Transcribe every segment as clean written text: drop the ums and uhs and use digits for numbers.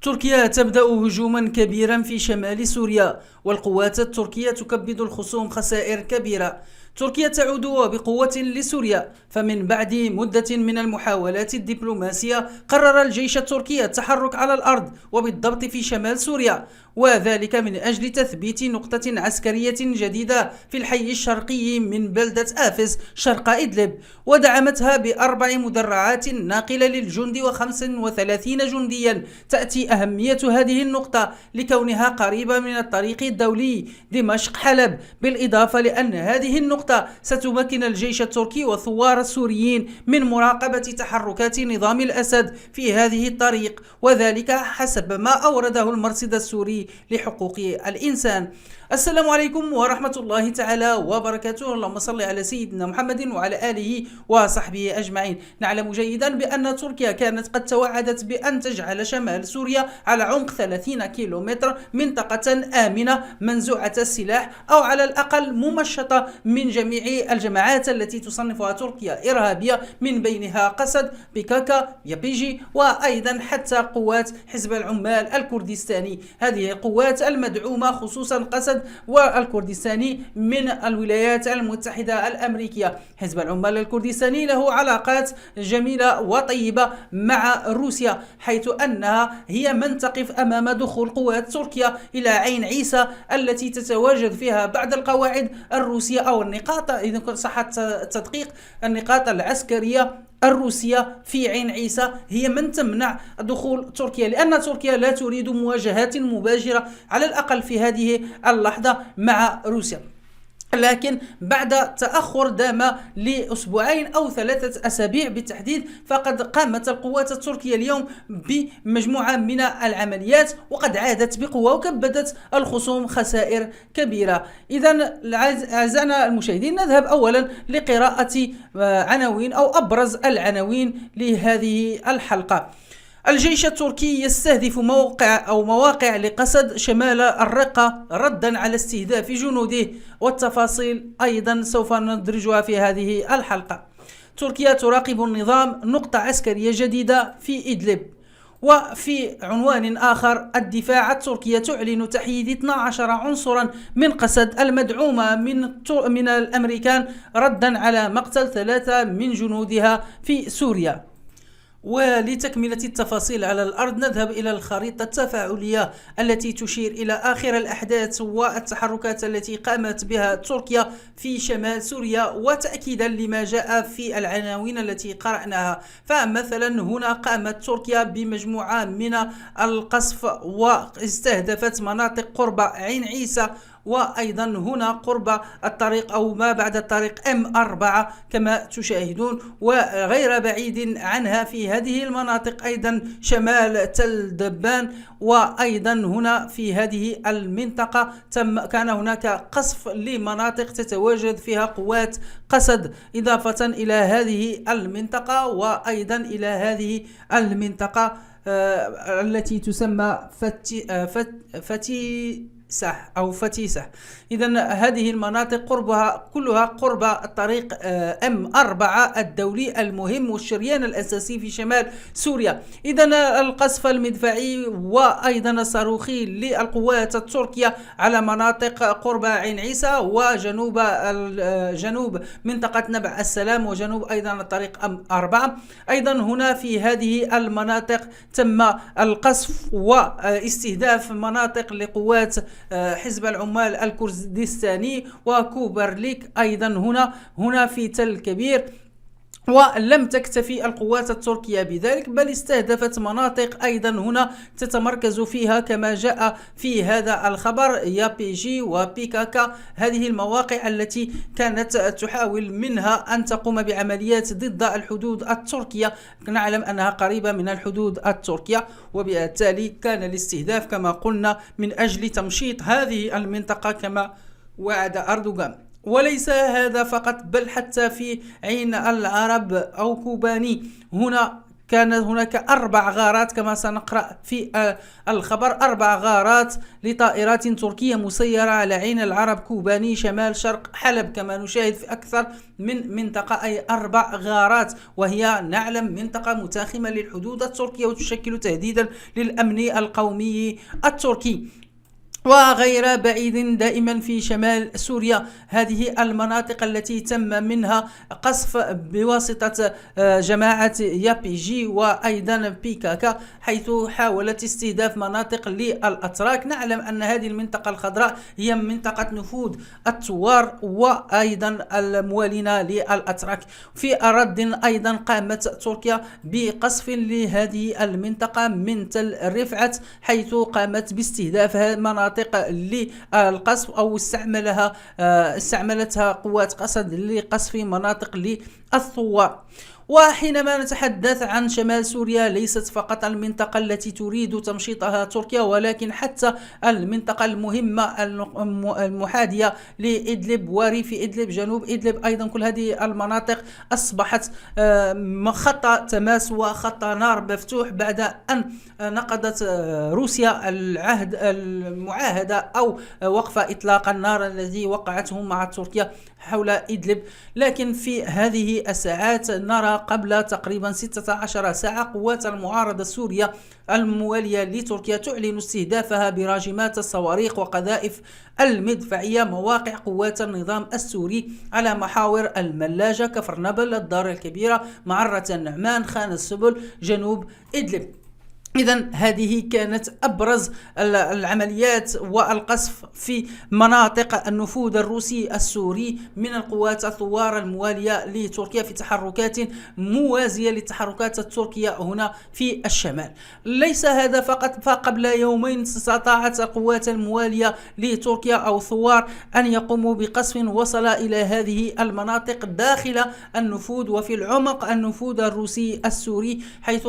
تركيا تبدأ هجوما كبيرا في شمال سوريا، والقوات التركية تكبد الخصوم خسائر كبيرة. تركيا تعود بقوة لسوريا، فمن بعد مدة من المحاولات الدبلوماسية قرر الجيش التركي التحرك على الأرض وبالضبط في شمال سوريا، وذلك من أجل تثبيت نقطة عسكرية جديدة في الحي الشرقي من بلدة آفس شرق إدلب، ودعمتها ب4 مدرعات ناقلة للجند و35 جنديا. تأتي أهمية هذه النقطة لكونها قريبة من الطريق الدولي دمشق حلب، بالإضافة لأن هذه النقطة ستمكن الجيش التركي والثوار السوريين من مراقبة تحركات نظام الأسد في هذه الطريق، وذلك حسب ما أورده المرصد السوري لحقوق الإنسان. السلام عليكم ورحمة الله تعالى وبركاته. اللهم صل على سيدنا محمد وعلى آله وصحبه أجمعين. نعلم جيدا بأن تركيا كانت قد توعدت بأن تجعل شمال سوريا على عمق 30 كيلومتر منطقة آمنة منزوعة السلاح، أو على الأقل ممشطة من جميع الجماعات التي تصنفها تركيا إرهابية، من بينها قسد، بيكاكا، يابيجي، وأيضا حتى قوات حزب العمال الكردستاني. هذه القوات المدعومة خصوصا قسد والكردستاني من الولايات المتحدة الأمريكية. حزب العمال الكردستاني له علاقات جميلة وطيبة مع روسيا، حيث أنها هي من تقف أمام دخول قوات تركيا إلى عين عيسى التي تتواجد فيها بعض القواعد الروسية أو النقاط، إذا صح التدقيق، النقاط العسكرية الروسية في عين عيسى هي من تمنع دخول تركيا، لأن تركيا لا تريد مواجهات مباشرة على الأقل في هذه اللحظة مع روسيا. لكن بعد تأخر دام لأسبوعين أو 3 أسابيع بالتحديد، فقد قامت القوات التركية اليوم بمجموعة من العمليات، وقد عادت بقوة وكبدت الخصوم خسائر كبيرة. إذن أعزائنا المشاهدين، نذهب أولا لقراءة عناوين أو أبرز العناوين لهذه الحلقة. الجيش التركي يستهدف مواقع لقسد شمال الرقة ردا على استهداف جنوده، والتفاصيل أيضا سوف ندرجها في هذه الحلقة. تركيا تراقب النظام، نقطة عسكرية جديدة في إدلب. وفي عنوان آخر، الدفاع التركية تعلن تحييد 12 عنصرا من قسد المدعومة من الأمريكان ردا على مقتل 3 من جنودها في سوريا. ولتكملة التفاصيل على الأرض نذهب إلى الخريطة التفاعلية التي تشير إلى آخر الأحداث والتحركات التي قامت بها تركيا في شمال سوريا، وتأكيدا لما جاء في العناوين التي قرأناها. فمثلا هنا قامت تركيا بمجموعة من القصف واستهدفت مناطق قرب عين عيسى، وأيضا هنا قرب الطريق أو ما بعد الطريق M4 كما تشاهدون، وغير بعيد عنها في هذه المناطق أيضا شمال تل دبان. وأيضا هنا في هذه المنطقة كان هناك قصف لمناطق تتواجد فيها قوات قسد، إضافة إلى هذه المنطقة وأيضا إلى هذه المنطقة التي تسمى فتيسة. إذن هذه المناطق قربها كلها قرب الطريق M4 الدولي المهم والشريان الأساسي في شمال سوريا. إذن القصف المدفعي وأيضا الصاروخي للقوات التركية على مناطق قرب عين عيسى وجنوب منطقة نبع السلام وجنوب أيضا الطريق M4. أيضا هنا في هذه المناطق تم القصف واستهداف مناطق لقوات حزب العمال الكردستاني وكوبرليك أيضا هنا في تل كبير. ولم تكتفي القوات التركية بذلك، بل استهدفت مناطق أيضا هنا تتمركز فيها كما جاء في هذا الخبر يابيجي وبيكاكا، هذه المواقع التي كانت تحاول منها أن تقوم بعمليات ضد الحدود التركية. نعلم أنها قريبة من الحدود التركية، وبالتالي كان الاستهداف كما قلنا من أجل تمشيط هذه المنطقة كما وعد أردوغان. وليس هذا فقط، بل حتى في عين العرب أو كوباني هنا كان هناك 4 غارات كما سنقرأ في الخبر، 4 غارات لطائرات تركية مسيرة على عين العرب كوباني شمال شرق حلب، كما نشاهد في أكثر من منطقة، أي 4 غارات، وهي نعلم منطقة متاخمة للحدود التركية وتشكل تهديدا للأمن القومي التركي. وغير بعيد دائما في شمال سوريا، هذه المناطق التي تم منها قصف بواسطة جماعة YPG وأيضا PKK، حيث حاولت استهداف مناطق للأتراك. نعلم أن هذه المنطقة الخضراء هي منطقة نفوذ الثوار وأيضا الموالين للأتراك. في رد أيضا قامت تركيا بقصف لهذه المنطقة من تل رفعت، حيث قامت باستهداف مناطق للقصف أو استعملتها قوات قسد لقصف مناطق للثوار. وحينما نتحدث عن شمال سوريا، ليست فقط المنطقة التي تريد تمشيطها تركيا، ولكن حتى المنطقة المهمة المحاذية لإدلب وريف إدلب، جنوب إدلب أيضا، كل هذه المناطق أصبحت خط تماس وخط نار مفتوح بعد أن نقضت روسيا العهد المعاهدة أو وقف إطلاق النار الذي وقعته مع تركيا حول إدلب. لكن في هذه الساعات نرى قبل تقريبا 16 ساعة قوات المعارضة السورية الموالية لتركيا تعلن استهدافها براجمات الصواريخ وقذائف المدفعية مواقع قوات النظام السوري على محاور الملاجة، كفر نبل، الدار الكبيرة، معرة النعمان، خان السبل، جنوب إدلب. إذن هذه كانت أبرز العمليات والقصف في مناطق النفوذ الروسي السوري من القوات الثوار الموالية لتركيا في تحركات موازية للتحركات التركية هنا في الشمال. ليس هذا فقط، فقبل يومين استطاعت القوات الموالية لتركيا أو الثوار أن يقوموا بقصف وصل إلى هذه المناطق داخل النفوذ وفي العمق النفوذ الروسي السوري، حيث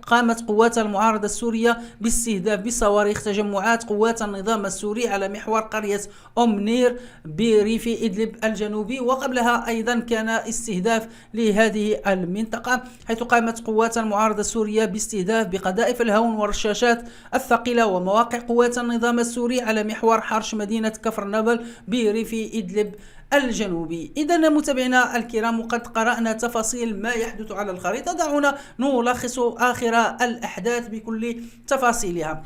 قامت قوات المعارضة السورية باستهداف بصواريخ تجمعات قوات النظام السوري على محور قرية منير بريف إدلب الجنوبي. وقبلها أيضا كان استهداف لهذه المنطقة، حيث قامت قوات المعارضة السورية باستهداف بقذائف الهون والرشاشات الثقيلة ومواقع قوات النظام السوري على محور حرش مدينة كفر نبل بريف إدلب الجنوبي. إذن متابعينا الكرام، وقد قرأنا تفاصيل ما يحدث على الخريطة، دعونا نلخص آخر الأحداث بكل تفاصيلها.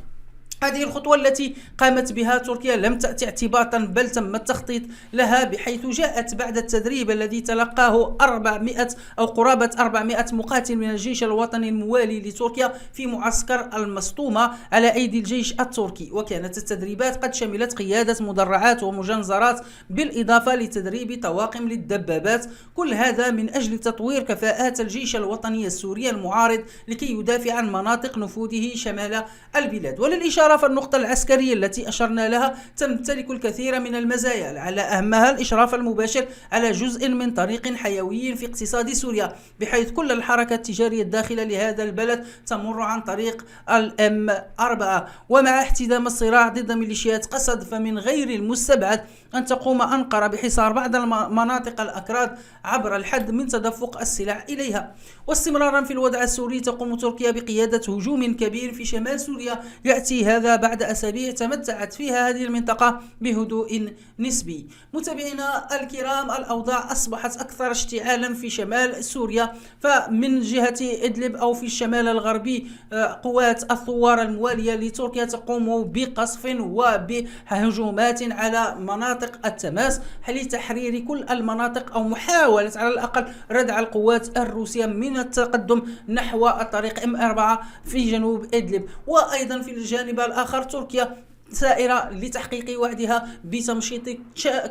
هذه الخطوة التي قامت بها تركيا لم تأتي اعتباطا، بل تم التخطيط لها، بحيث جاءت بعد التدريب الذي تلقاه 400 أو قرابة 400 مقاتل من الجيش الوطني الموالي لتركيا في معسكر المسطومة على أيدي الجيش التركي. وكانت التدريبات قد شملت قيادة مدرعات ومجنزرات بالإضافة لتدريب طواقم للدبابات، كل هذا من أجل تطوير كفاءات الجيش الوطني السوري المعارض لكي يدافع عن مناطق نفوذه شمال البلاد. وللإشارة فالنقطة العسكرية التي أشرنا لها تمتلك الكثير من المزايا، على أهمها الإشراف المباشر على جزء من طريق حيوي في اقتصاد سوريا، بحيث كل الحركة التجارية الداخلة لهذا البلد تمر عن طريق الM4. ومع احتدام الصراع ضد ميليشيات قسد، فمن غير المستبعد أن تقوم أنقرة بحصار بعض المناطق الأكراد عبر الحد من تدفق السلاح إليها. واستمرارا في الوضع السوري، تقوم تركيا بقيادة هجوم كبير في شمال سوريا، يأتي هذا بعد أسابيع تمتعت فيها هذه المنطقة بهدوء نسبي. متابعينا الكرام، الأوضاع أصبحت أكثر اشتعالا في شمال سوريا، فمن جهة إدلب أو في الشمال الغربي قوات الثوار الموالية لتركيا تقوم بقصف وبهجومات على مناطق التماس لتحرير كل المناطق أو محاولة على الأقل ردع القوات الروسية من التقدم نحو الطريق M4 في جنوب إدلب. وأيضا في الجانب الآخر تركيا سائرة لتحقيق وعدها بتمشيط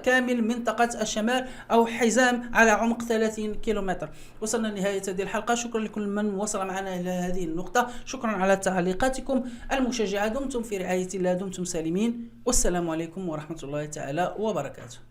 كامل منطقة الشمال أو حزام على عمق 30 كيلومتر. وصلنا لنهاية هذه الحلقة، شكرا لكل من وصل معنا إلى هذه النقطة، شكرا على تعليقاتكم المشجعة. دمتم في رعاية الله، دمتم سالمين، والسلام عليكم ورحمة الله تعالى وبركاته.